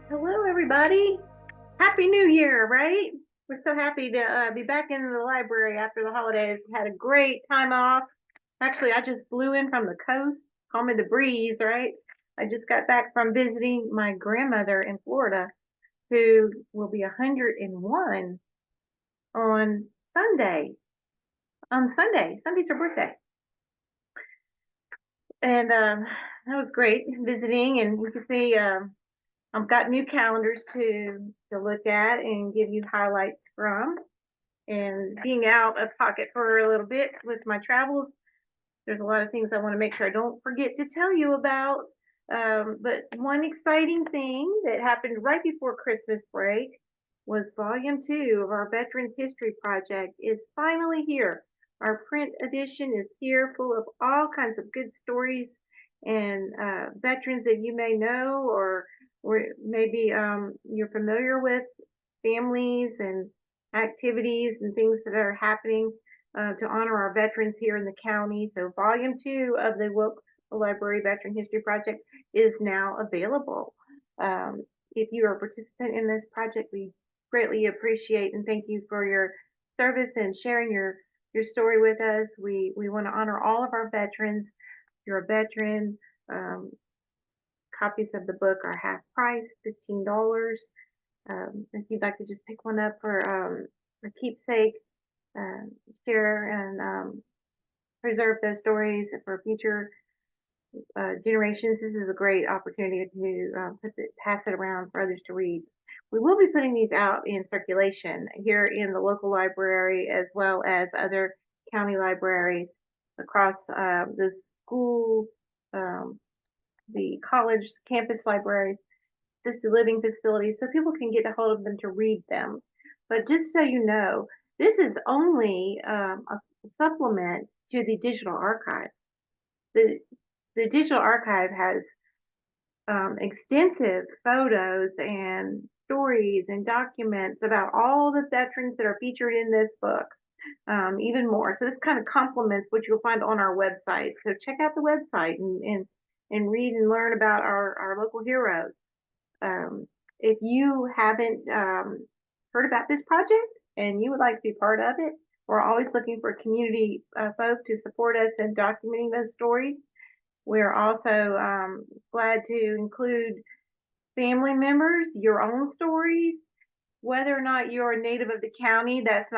Hello, everybody. Happy New Year, right? We're so happy to be back in the library after the holidays. Had a great time off. Actually, I just flew in from the coast, calm the breeze, right? I just got back from visiting my grandmother in Florida, who will be 101 on Sunday. On Sunday. Sunday's her birthday. And that was great visiting. And you can see I've got new calendars to look at and give you highlights from. And being out of pocket for a little bit with my travels, there's a lot of things I want to make sure I don't forget to tell you about. But one exciting thing that happened right before Christmas break was volume 2 of our Veterans History Project is finally here. Our print edition is here, full of all kinds of good stories and veterans that you may know or maybe you're familiar with, families and activities and things that are happening to honor our veterans here in the county. So volume 2 of the Wilkes Library Veteran History Project is now available. If you are a participant in this project, we greatly appreciate and thank you for your service and sharing your story with us. We want to honor all of our veterans. If you're a veteran, um, copies of the book are half price, $15. If you'd like to just pick one up for keepsake, uh, share and preserve those stories for future generations. This is a great opportunity to pass it around for others to read. We will be putting these out in circulation here in the local library as well as other county libraries across the schools, um, the college campus libraries, assisted living facilities, so people can get a hold of them to read them. But just so you know, this is only a supplement to the digital archive. The the digital archive has extensive photos and stories and documents about all the veterans that are featured in this book, even more. So this kind of complements what you'll find on our website. So check out the website and read and learn about our local heroes. If you haven't heard about this project and you would like to be part of it, we're always looking for community folks to support us in documenting those stories. We're also glad to include family members, your own stories, whether or not you're a native of the county. That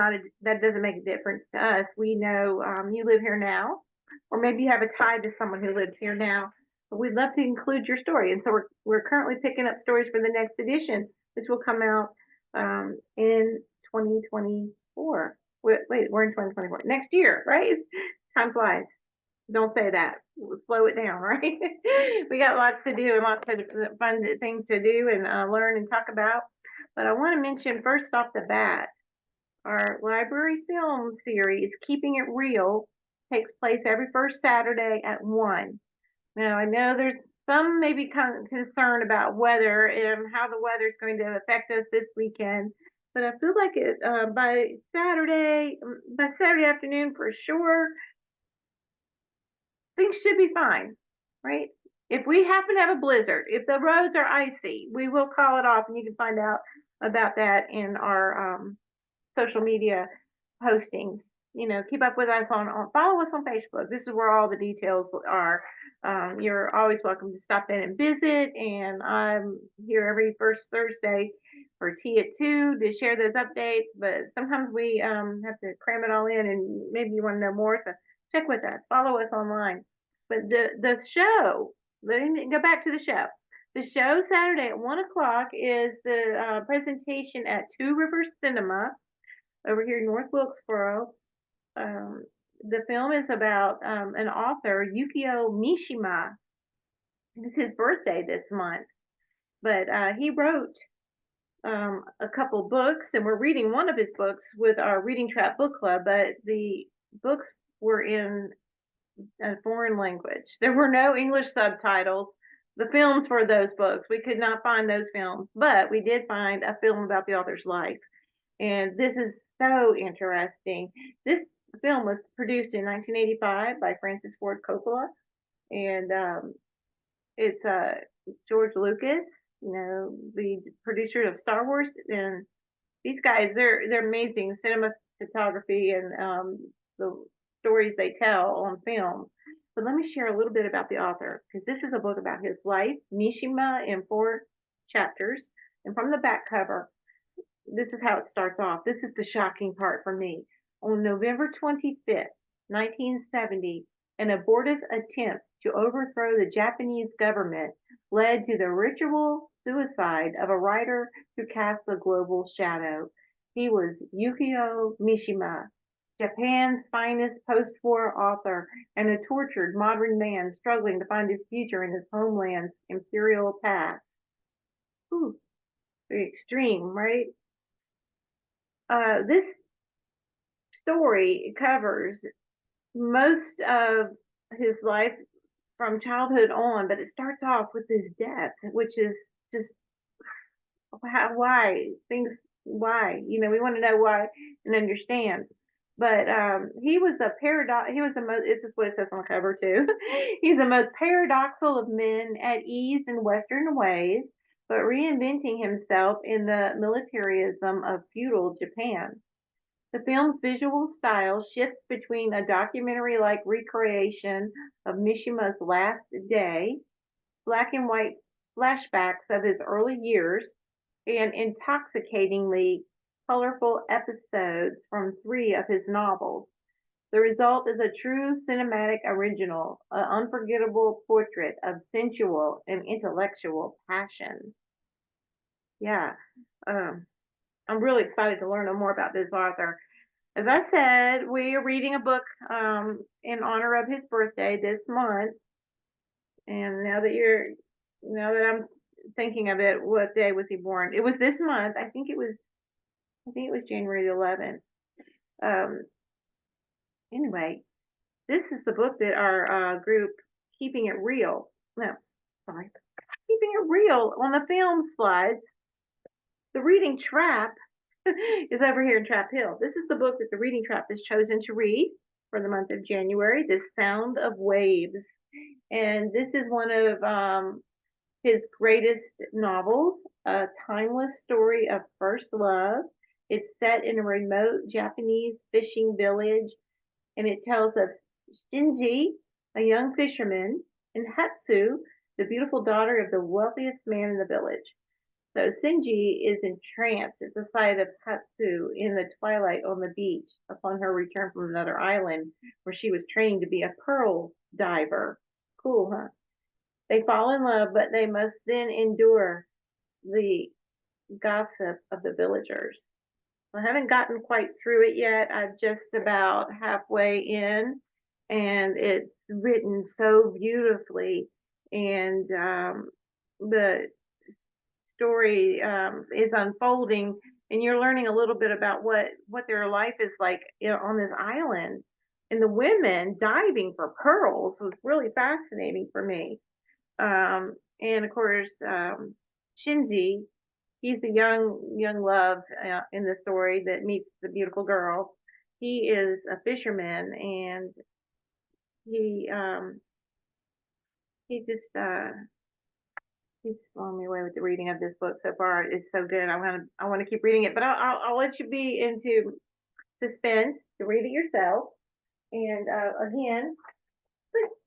doesn't make a difference to us. We know you live here now, or maybe you have a tie to someone who lives here now. But we'd love to include your story, and so we're currently picking up stories for the next edition, which will come out in 2024. Wait, we're in 2024 next year, right? Time flies. Don't say that. Slow it down, right? We got lots to do and lots of fun things to do and learn and talk about. But I want to mention first off the bat, our library film series, Keeping It Real, takes place every first Saturday at 1. Now, I know there's some maybe concern about weather and how the weather is going to affect us this weekend, but I feel like by Saturday afternoon for sure, things should be fine, right? If we happen to have a blizzard, if the roads are icy, we will call it off, and you can find out about that in our social media postings. Keep up with us follow us on Facebook. This is where all the details are. You're always welcome to stop in and visit, and I'm here every first Thursday for tea at 2 to share those updates. But sometimes we have to cram it all in, and maybe you want to know more, so check with us, follow us online. But the show, let me go back to the show. The show Saturday at 1 o'clock is the presentation at Two Rivers Cinema over here in North Wilkesboro. Um, the film is about an author, Yukio Mishima. It's his birthday this month, but he wrote a couple books, and we're reading one of his books with our Reading Trap Book Club, but the books were in a foreign language. There were no English subtitles. The films for those books, we could not find those films, but we did find a film about the author's life. And this is so interesting. This film was produced in 1985 by Francis Ford Coppola, and it's George Lucas. the producer of Star Wars, and these guys, they're amazing cinematography and the stories they tell on film. But let me share a little bit about the author, because this is a book about his life, Mishima, in 4 chapters. And from the back cover, this is how it starts off. This is the shocking part for me. On November 25th, 1970, an abortive attempt to overthrow the Japanese government led to the ritual suicide of a writer who cast a global shadow. He was Yukio Mishima, Japan's finest post-war author and a tortured modern man struggling to find his future in his homeland's imperial past. Ooh, very extreme, right? This story covers most of his life from childhood on, but it starts off with his death, which is just why things, why, we want to know why and understand. But he was a paradox. He was the most. This is what it says on the cover too. He's the most paradoxical of men, at ease in Western ways, but reinventing himself in the militarism of feudal Japan. The film's visual style shifts between a documentary-like recreation of Mishima's last day, black and white flashbacks of his early years, and intoxicatingly colorful episodes from 3 of his novels. The result is a true cinematic original, an unforgettable portrait of sensual and intellectual passion. Yeah, um, I'm really excited to learn more about this author. As I said, we are reading a book in honor of his birthday this month. And now that I'm thinking of it, what day was he born? It was this month. I think it was January the 11th. Um, anyway, this is the book that our group, Keeping It Real, no, sorry, Keeping It Real on the film slides. The Reading Trap is over here in Trap Hill. This is the book that the Reading Trap has chosen to read for the month of January, The Sound of Waves. And this is one of his greatest novels, a timeless story of first love. It's set in a remote Japanese fishing village, and it tells of Shinji, a young fisherman, and Hatsu, the beautiful daughter of the wealthiest man in the village. So Shinji is entranced at the sight of Hatsu in the twilight on the beach upon her return from another island where she was training to be a pearl diver. Cool, huh? They fall in love, but they must then endure the gossip of the villagers. I haven't gotten quite through it yet. I'm just about halfway in, and it's written so beautifully. And the story is unfolding, and you're learning a little bit about what their life is like, on this island. And the women diving for pearls was really fascinating for me. And of course, Shinji, he's the young love in the story that meets the beautiful girl. He is a fisherman, and he just he's blowing me away with the reading of this book so far. It's so good. I want to keep reading it, but I'll let you be into suspense to read it yourself. And again,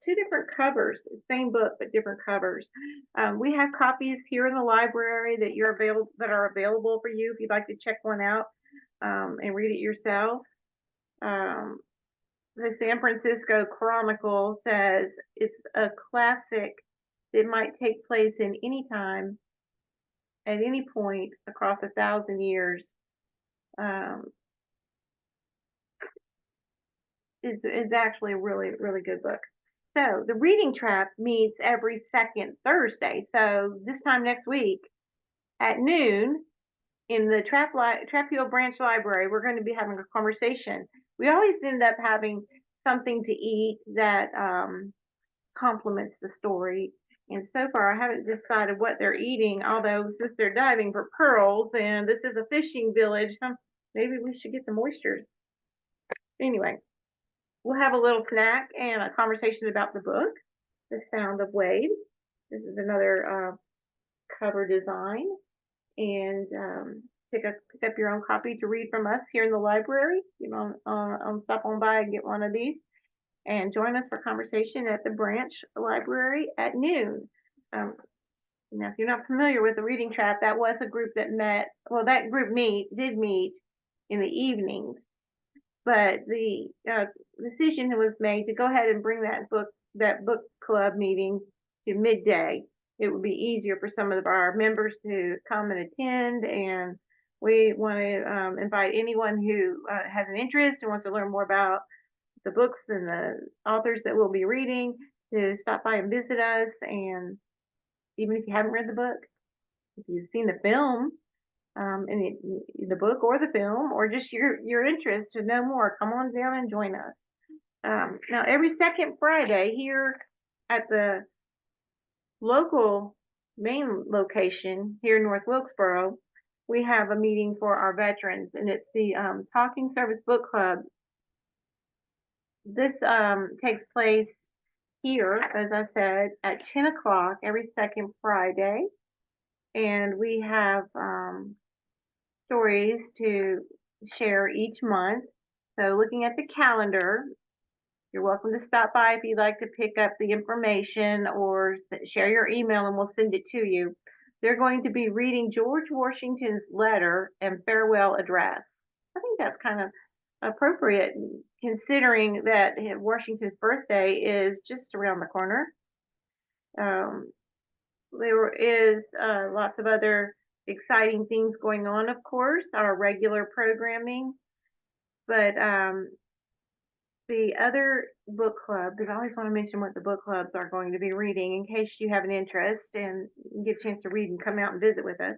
2 different covers, same book but different covers. We have copies here in the library that are available for you if you'd like to check one out and read it yourself. The San Francisco Chronicle says it's a classic that might take place in any time, at any point across 1,000 years. Is actually a really, really good book. So the Reading Trap meets every second Thursday. So this time next week at noon in the Trap Hill Branch Library, we're going to be having a conversation. We always end up having something to eat that complements the story. And so far, I haven't decided what they're eating, although since they're diving for pearls and this is a fishing village, maybe we should get some oysters. Anyway, we'll have a little snack and a conversation about the book, The Sound of Waves. This is another cover design, and pick up your own copy to read from us here in the library. You know, stop on by and get one of these, and join us for conversation at the branch library at noon. Um, Now, if you're not familiar with the Reading Trap, that was a group that met. Well, that group did meet in the evenings, but the decision was made to go ahead and bring that book club meeting to midday. It would be easier for some of our members to come and attend, and we want to invite anyone who has an interest and wants to learn more about the books and the authors that we'll be reading to stop by and visit us. And even if you haven't read the book, if you've seen the film, the book or the film, or just your interest to know more, come on down and join us. Now, every second Friday here at the local main location here in North Wilkesboro, we have a meeting for our veterans, and it's the Talking Service Book Club. This takes place here, as I said, at 10 o'clock every second Friday, and we have stories to share each month. So looking at the calendar, you're welcome to stop by if you'd like to pick up the information or share your email and we'll send it to you. They're going to be reading George Washington's letter and farewell address. I think that's kind of appropriate considering that Washington's birthday is just around the corner. There is lots of other exciting things going on, of course, our regular programming, but the other book club, because I always want to mention what the book clubs are going to be reading in case you have an interest and get a chance to read and come out and visit with us.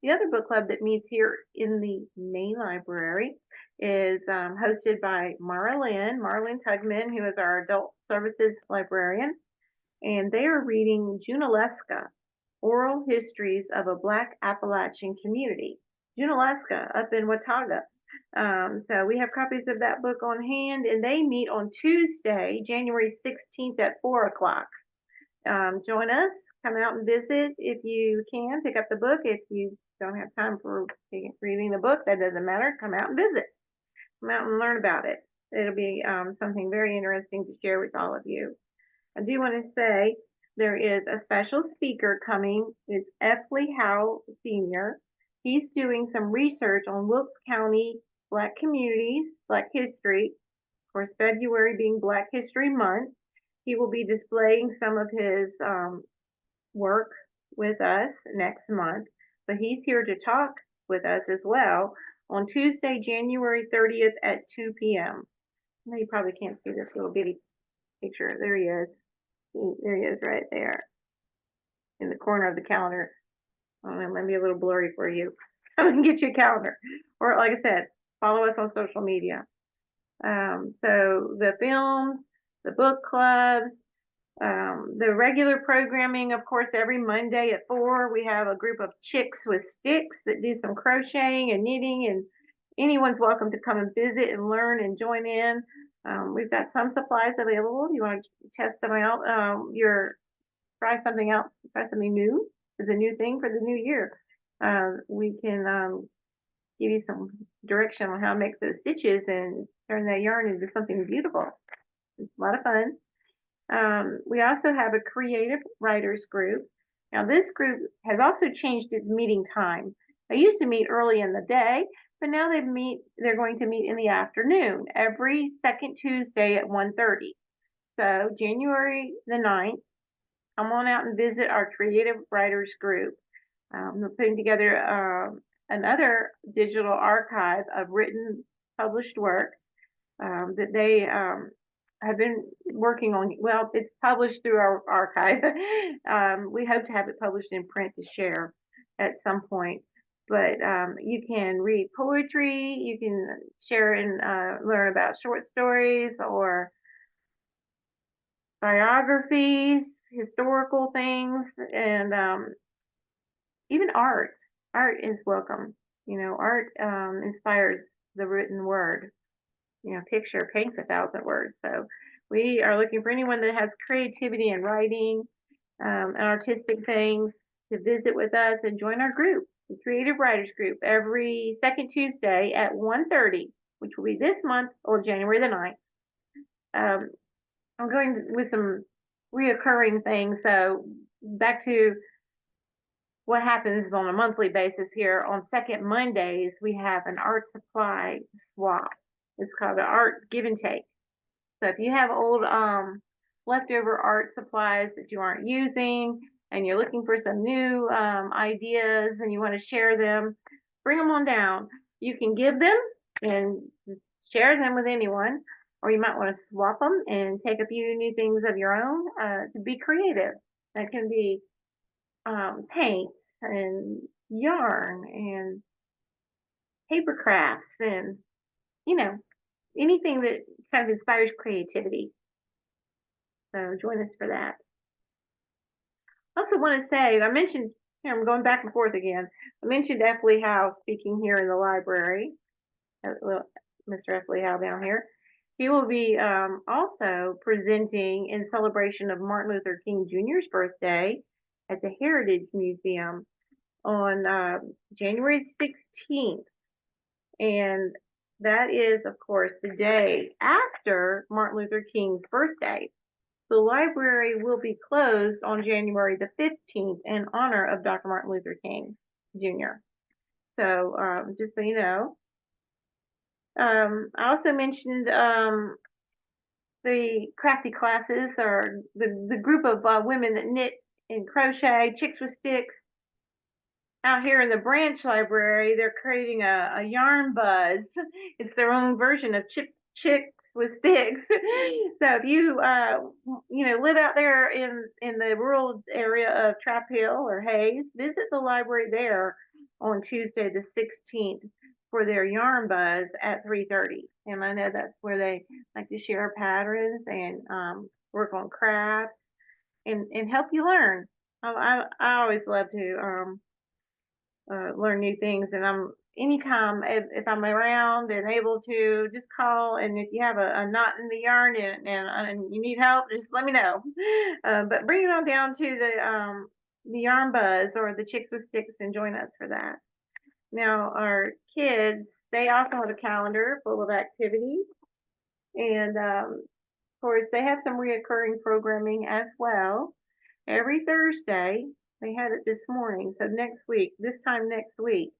The other book club that meets here in the main library is hosted by Marlene Tugman, who is our adult services librarian, and they are reading Junaluska, Oral Histories of a Black Appalachian Community. Junaluska up in Watauga. So we have copies of that book on hand, and they meet on Tuesday, January 16th at 4 o'clock. Join us, come out and visit if you can, pick up the book. If you don't have time for reading the book, that doesn't matter, come out and visit. Come out and learn about it. It'll be something very interesting to share with all of you. I do want to say there is a special speaker coming. It's F. Lee Howe Sr. He's doing some research on Wilkes County Black communities, Black history. Of course, February being Black History Month. He will be displaying some of his work with us next month, but he's here to talk with us as well on Tuesday, January 30th at 2 p.m. Now you probably can't see this little bitty picture. There he is. There he is right there in the corner of the calendar. I don't know, it might be a little blurry for you. I'm gonna get you a calendar. Or like I said, follow us on social media. So the films, the book clubs, the regular programming, of course, every Monday at 4, we have a group of chicks with sticks that do some crocheting and knitting, and anyone's welcome to come and visit and learn and join in. We've got some supplies available. You want to test them out? Try something out, try something new. It's a new thing for the new year. We can give you some direction on how to make those stitches and turn that yarn into something beautiful. It's a lot of fun. We also have a creative writers group. Now this group has also changed its meeting time. They used to meet early in the day, but now they're going to meet in the afternoon every second Tuesday at 1:30. So January the 9th, come on out and visit our creative writers group. We're putting together another digital archive of written published work that they have been working on. Well, it's published through our archive. We hope to have it published in print to share at some point. But you can read poetry, you can share and learn about short stories or biographies, historical things, and even art. Art is welcome. You know, art inspires the written word. You know, picture paints 1,000 words. So we are looking for anyone that has creativity in writing and artistic things. to visit with us and join our group, the Creative Writers Group, every second Tuesday at 1:30, which will be this month or January the 9th. I'm going with some reoccurring things. So back to what happens on a monthly basis here. On second Mondays, we have an art supply swap. It's called an art give and take. So if you have old leftover art supplies that you aren't using and you're looking for some new ideas and you want to share them, bring them on down. You can give them and just share them with anyone, or you might want to swap them and take a few new things of your own to be creative. That can be paint and yarn and paper crafts and, you know, anything that kind of inspires creativity. So join us for that. I also want to say, I mentioned, here I'm going back and forth again. I mentioned F. Lee Howe speaking here in the library. Mr. F. Lee Howe down here. He will be also presenting in celebration of Martin Luther King Jr.'s birthday at the Heritage Museum on January 16th. And that is, of course, the day after Martin Luther King's birthday. The library will be closed on January the 15th in honor of Dr. Martin Luther King Jr. So just so you know. I also mentioned the crafty classes, or the group of women that knit and crochet, Chicks with Sticks. Out here in the branch library, they're creating a yarn buzz. It's their own version of Chicks with Sticks. So if you live out there in the rural area of Trap Hill or Hayes, visit the library there on Tuesday the 16th for their yarn buzz at 3:30. And I know that's where they like to share patterns and work on crafts and help you learn. I always love to learn new things, and anytime if I'm around and able to, just call, and if you have a knot in the yarn and you need help, just let me know. But bring it on down to the yarn buzz or the Chicks with Sticks and join us for that. Now our kids, they also have a calendar full of activities, and of course they have some reoccurring programming as well. Every Thursday, they had it this morning, so this time next week,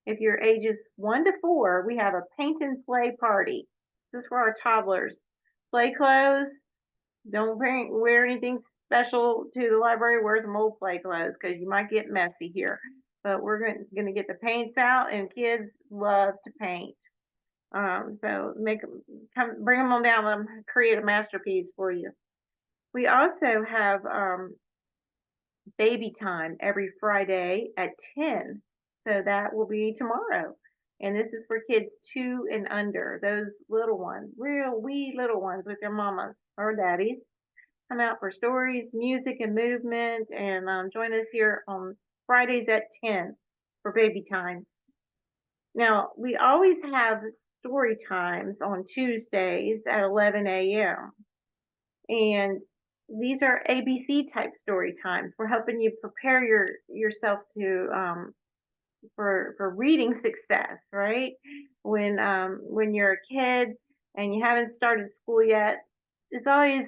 if you're ages 1 to 4, we have a paint and play party. This is for our toddlers. Play clothes, don't wear anything special to the library, wear some old play clothes because you might get messy here. But we're going to get the paints out, and kids love to paint. So bring them on down, let them create a masterpiece for you. We also have baby time every Friday at 10. So that will be tomorrow. And this is for kids 2 and under, those little ones, real wee little ones with their mamas or daddies. Come out for stories, music, and movement, and join us here on Fridays at 10 for baby time. Now, we always have story times on Tuesdays at 11 a.m. And these are ABC type story times. We're helping you prepare yourself to for reading success, right? When you're a kid and you haven't started school yet, it's always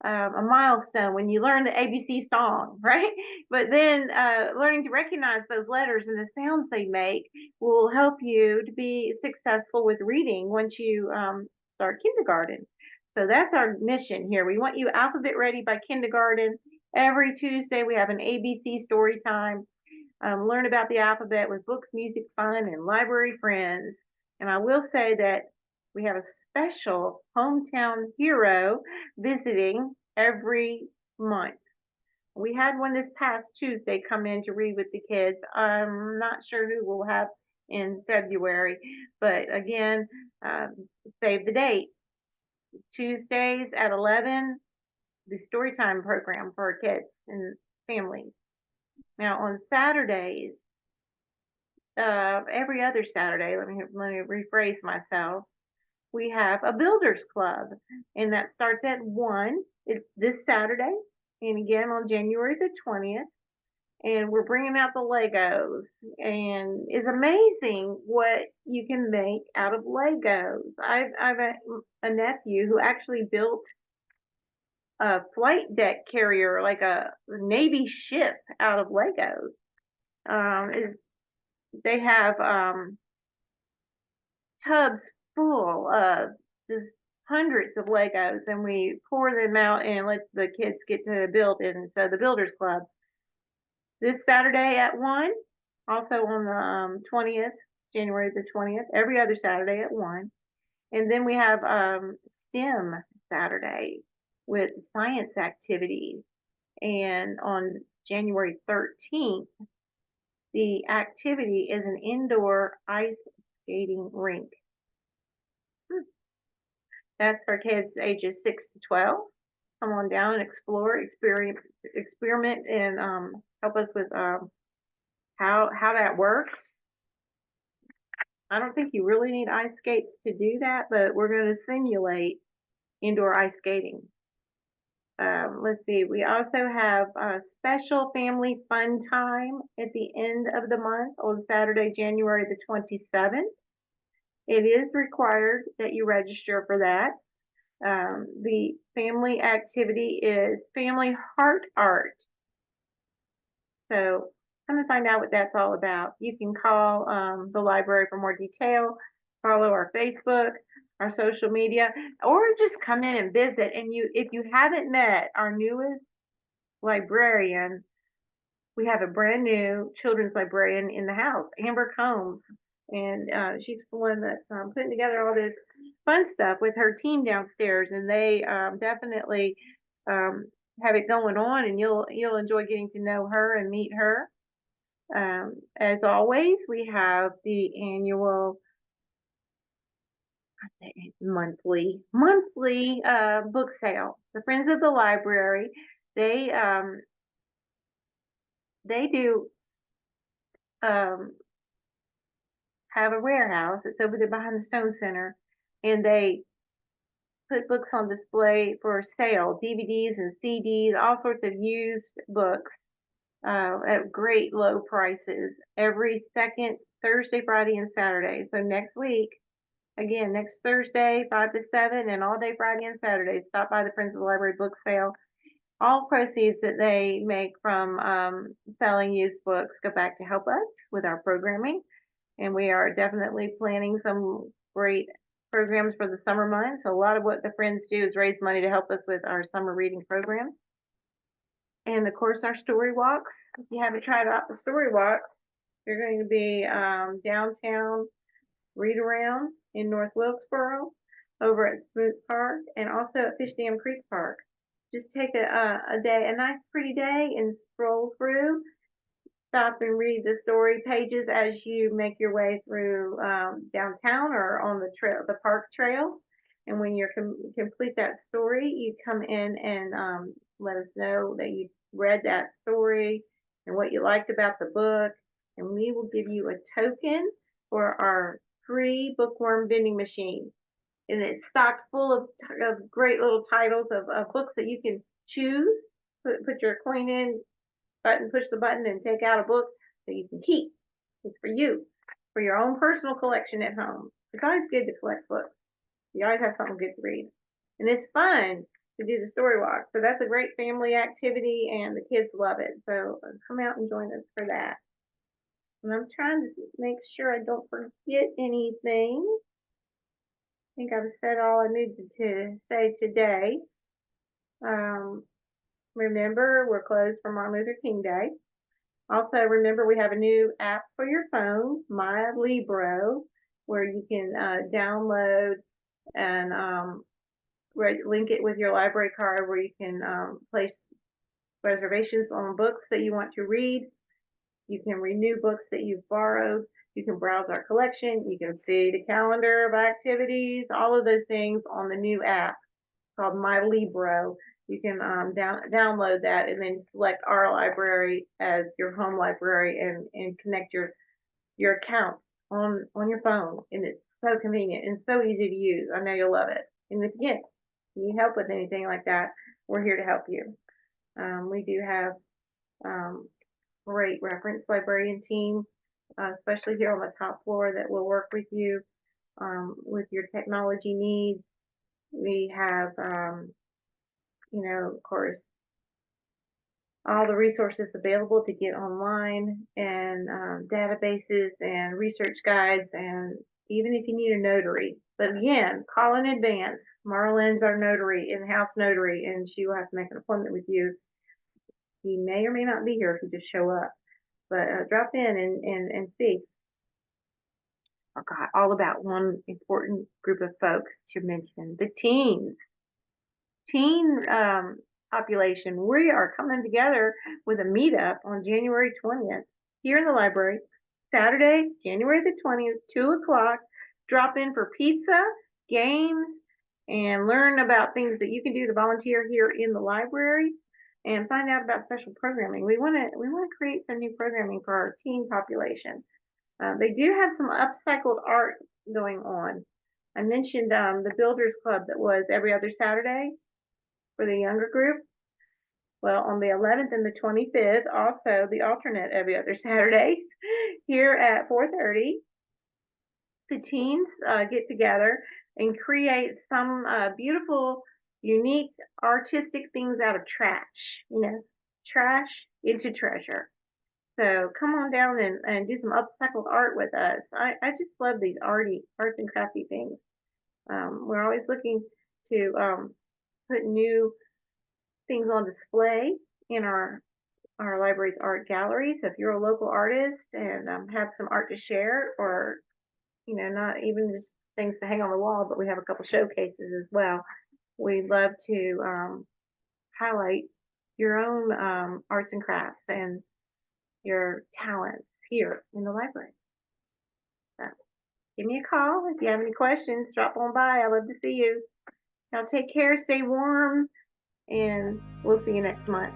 a milestone when you learn the ABC song, right? But then learning to recognize those letters and the sounds they make will help you to be successful with reading once you start kindergarten. So that's our mission here. We want you alphabet ready by kindergarten. Every Tuesday we have an ABC story time. Learn about the alphabet with books, music, fun, and library friends. And I will say that we have a special hometown hero visiting every month. We had one this past Tuesday come in to read with the kids. I'm not sure who we'll have in February, but again, save the date. Tuesdays at 11, the Storytime program for our kids and families. Now on Saturdays, every other Saturday, let me rephrase myself, we have a builders club, and that starts at 1. It's this Saturday, and again on January the 20th. and we're bringing out the Legos, and it's amazing what you can make out of Legos. I've a nephew who actually built a flight deck carrier, like a Navy ship, out of Legos. Is They have tubs full of just hundreds of Legos, and we pour them out and let the kids get to build. And so the Builders Club this Saturday at 1, also on the 20th, January the 20th, every other Saturday at 1. And then we have STEM Saturday with science activities. And on January 13th, the activity is an indoor ice skating rink. That's for kids ages 6 to 12. Come on down and explore, experiment, and help us with how that works. I don't think you really need ice skates to do that, but we're going to simulate indoor ice skating. Let's see, we also have a special family fun time at the end of the month on Saturday, January the 27th. It is required that you register for that. The family activity is family heart art. So come and find out what that's all about. You can call the library for more detail, follow our Facebook, our social media, or just come in and visit. And if you haven't met our newest librarian, we have a brand new children's librarian in the house, Amber Combs. And she's the one that's putting together all this fun stuff with her team downstairs. And they definitely have it going on, and you'll enjoy getting to know her and meet her. As always, we have the annual monthly book sale. The Friends of the Library, they do have a warehouse. It's over there behind the Stone Center, and they put books on display for sale, DVDs and CDs, all sorts of used books at great low prices every second Thursday, Friday, and Saturday. So next week, again, next Thursday, 5 to 7, and all day Friday and Saturday, stop by the Friends of the Library book sale. All proceeds that they make from selling used books go back to help us with our programming. And we are definitely planning some great programs for the summer months. So a lot of what the Friends do is raise money to help us with our summer reading program. And of course, our story walks. If you haven't tried out the story walks, they're going to be downtown read around in North Wilkesboro, over at Smoot Park, and also at Fish Dam Creek Park. Just take a day, a nice pretty day, and stroll through. Stop and read the story pages as you make your way through downtown or on the trail, the park trail. And when you complete that story, you come in and let us know that you read that story and what you liked about the book. And we will give you a token for our free bookworm vending machine. And it's stocked full of great little titles of books that you can choose. Put your coin in, push the button, and take out a book that you can keep. It's for you, for your own personal collection at home. It's always good to collect books. You always have something good to read. And it's fun to do the story walk. So that's a great family activity, and the kids love it. So come out and join us for that. And I'm trying to make sure I don't forget anything. I think I've said all I needed to say today. Remember, we're closed for Martin Luther King Day. Also, remember, we have a new app for your phone, My Libro, where you can download and link it with your library card, where you can place reservations on books that you want to read. You can renew books that you've borrowed. You can browse our collection. You can see the calendar of activities, all of those things on the new app called My Libro. You can download that and then select our library as your home library and connect your account on your phone. And it's so convenient and so easy to use. I know you'll love it. And if you need help with anything like that, we're here to help you. We do have great reference librarian team, especially here on the top floor that will work with you with your technology needs. We have, of course, all the resources available to get online and databases and research guides, and even if you need a notary. But again, call in advance. Marlene's our notary, in-house notary, and she will have to make an appointment with you. He may or may not be here if you just show up, but drop in and see. I forgot all about one important group of folks to mention, the teens. Teen population. We are coming together with a meetup on January 20th here in the library. Saturday, January the 20th, 2 o'clock. Drop in for pizza, games, and learn about things that you can do to volunteer here in the library and find out about special programming. We want to create some new programming for our teen population. They do have some upcycled art going on. I mentioned the Builders Club that was every other Saturday for the younger group. Well, on the 11th and the 25th, also the alternate every other Saturday here at 4:30, the teens get together and create some beautiful, unique, artistic things out of trash. Trash into treasure. So come on down and do some upcycled art with us. I just love these arts and crafty things. We're always looking to put new things on display in our library's art gallery. So if you're a local artist and have some art to share, or not even just things to hang on the wall, but we have a couple showcases as well. We'd love to highlight your own arts and crafts and your talents here in the library. So give me a call if you have any questions. Drop on by. I love to see you. Now take care, stay warm, and we'll see you next month.